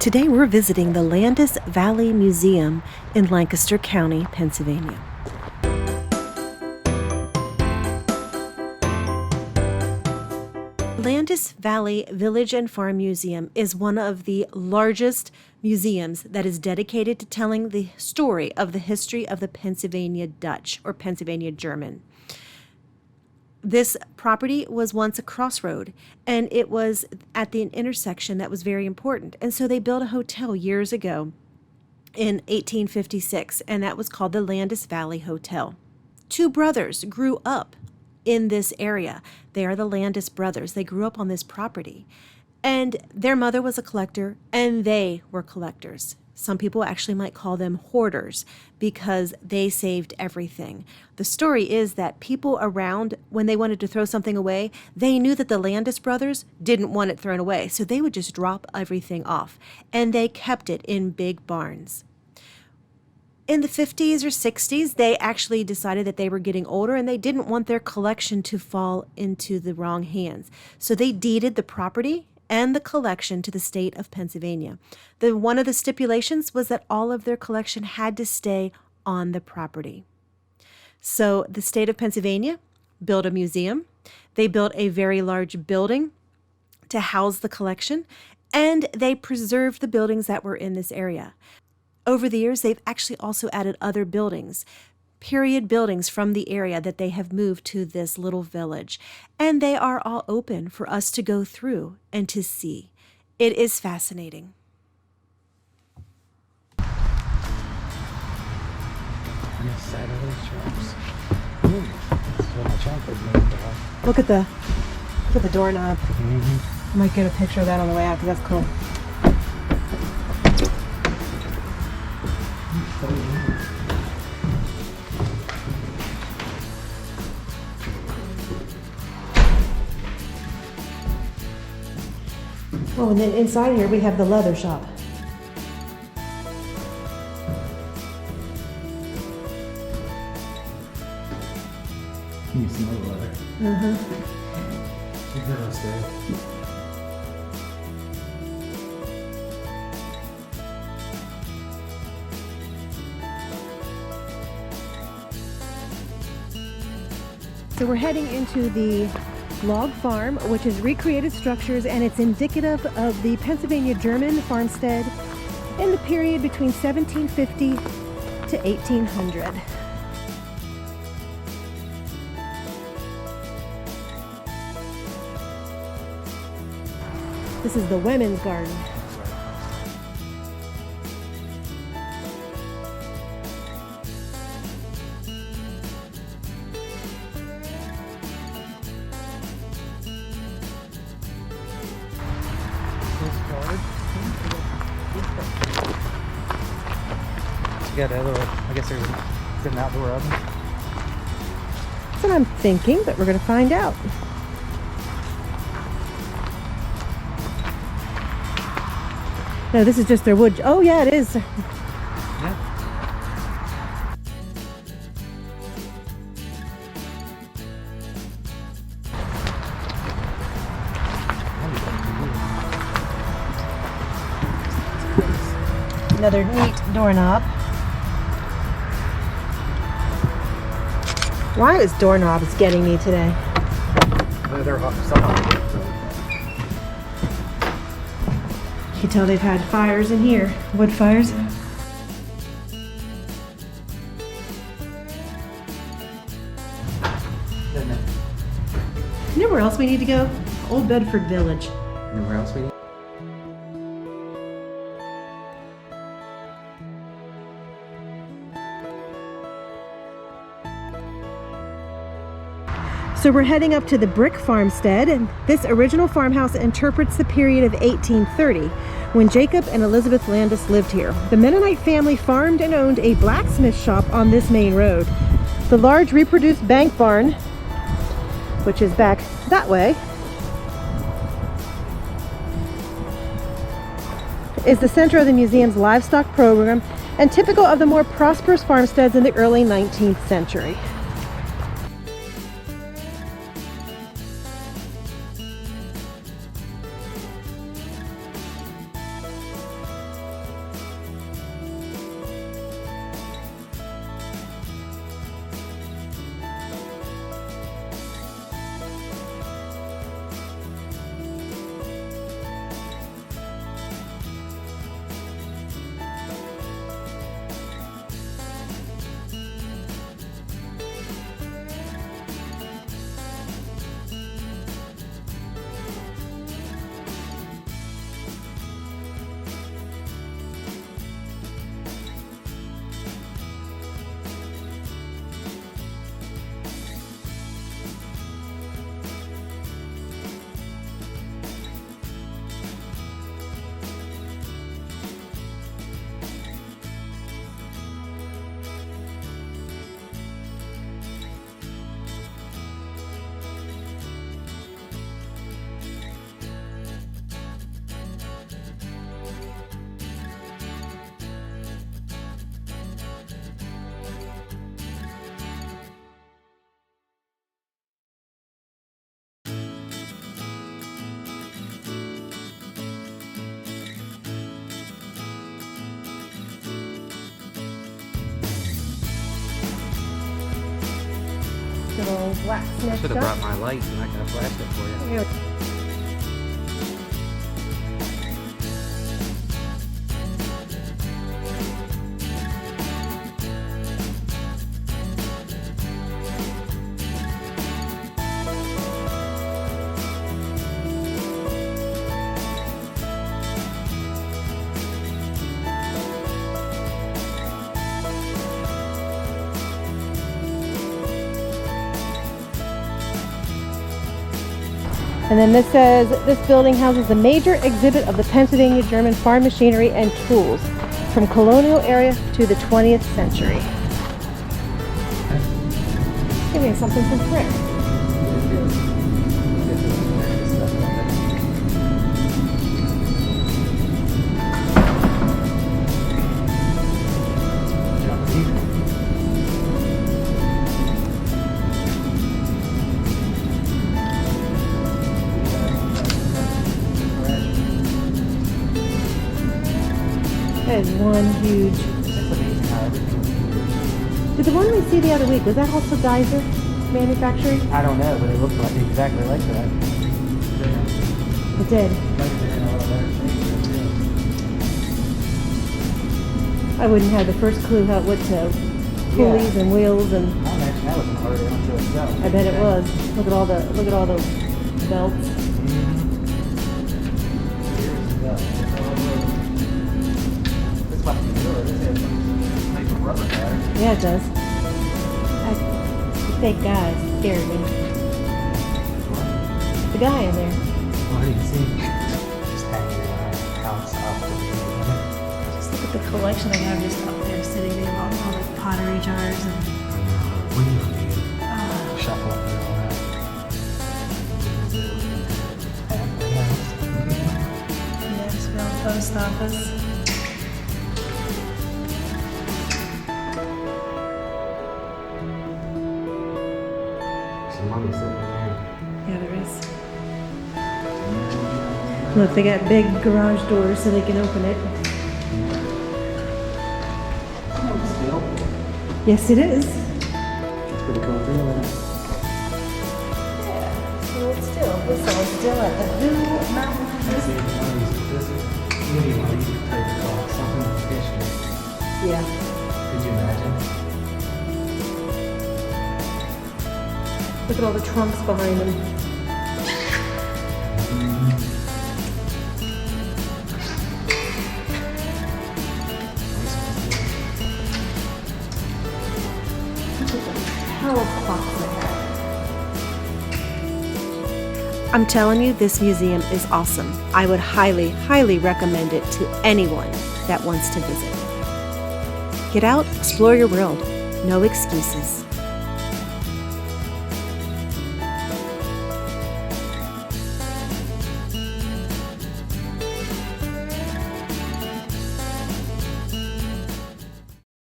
Today we're visiting the Landis Valley Museum in Lancaster County, Pennsylvania. Landis Valley Village and Farm Museum is one of the largest museums that is dedicated to telling the story of the history of the Pennsylvania Dutch or Pennsylvania German. This property was once a crossroad, and it was at the intersection that was very important. And so they built a hotel years ago in 1856, and that was called the Landis Valley Hotel. Two brothers grew up in this area. They are the Landis brothers. They grew up on this property. And their mother was a collector, and they were collectors. Some people actually might call them hoarders because they saved everything. The story is that people around, when they wanted to throw something away, they knew that the Landis brothers didn't want it thrown away, so they would just drop everything off, and they kept it in big barns. In the 50s or 60s, they actually decided that they were getting older and they didn't want their collection to fall into the wrong hands. So they deeded the property and the collection to the state of Pennsylvania. One of the stipulations was that all of their collection had to stay on the property. So the state of Pennsylvania built a museum. They built a very large building to house the collection, and they preserved the buildings that were in this area. Over the years, they've actually also added other buildings, period buildings from the area that they have moved to this little village. And they are all open for us to go through and to see. It is fascinating. On the side of those shrubs. Ooh, this is what my chocolate's made of. Look at the doorknob. I might get a picture of that on the way out because that's cool. Oh, and then inside here we have the leather shop. Can you smell the leather? You hear us there. So we're heading into the log farm, which is recreated structures, and it's indicative of the Pennsylvania German farmstead in the period between 1750 to 1800. This is the women's garden. You got other, I guess there's an outdoor oven. That's what I'm thinking, but we're going to find out. No, this is just their wood. Oh, yeah, it is. Yeah. Another neat doorknob. Why is doorknobs getting me today? They're hot. Somehow. You can tell they've had fires in here. Wood fires. Yeah. You know where else we need to go? Old Bedford Village. You know where else we need? So we're heading up to the Brick Farmstead, and this original farmhouse interprets the period of 1830, when Jacob and Elizabeth Landis lived here. The Mennonite family farmed and owned a blacksmith shop on this main road. The large reproduced bank barn, which is back that way, is the center of the museum's livestock program and typical of the more prosperous farmsteads in the early 19th century. Little wax I should have brought my light and I could have flashed it for you. And then this says, this building houses a major exhibit of the Pennsylvania German farm machinery and tools from colonial era to the 20th century. Give me something from Frick. That is one huge. Did the one we see the other week, was that also Geyser Manufacturing? I don't know, but it looked like exactly like that. It did. I wouldn't have the first clue how what pulleys and wheels and. I imagine that was an art unto itself. I bet it was. Look at all the belts. This must be good. This has some type of rubber pattern. Yeah, it does. The fake guy scared me. The guy in there. What do you see? Just hanging in our house up. Just look at the collection they have just up there sitting there, all the pottery jars and What do you need? Shuffle up and all that. Nashville post office. Some money sitting in there. Yeah, there is. Look, they got big garage doors so they can open it. Still? Yes, it is. It's pretty cool too, isn't it? Well, this one's still at the Blue Mountain. This is one of these. This is maybe one of these type of something with fishing. Yeah. Could you imagine? Look at all the trunks behind them. Power clocks they have. I'm telling you, this museum is awesome. I would highly, highly recommend it to anyone that wants to visit. Get out, explore your world. No excuses.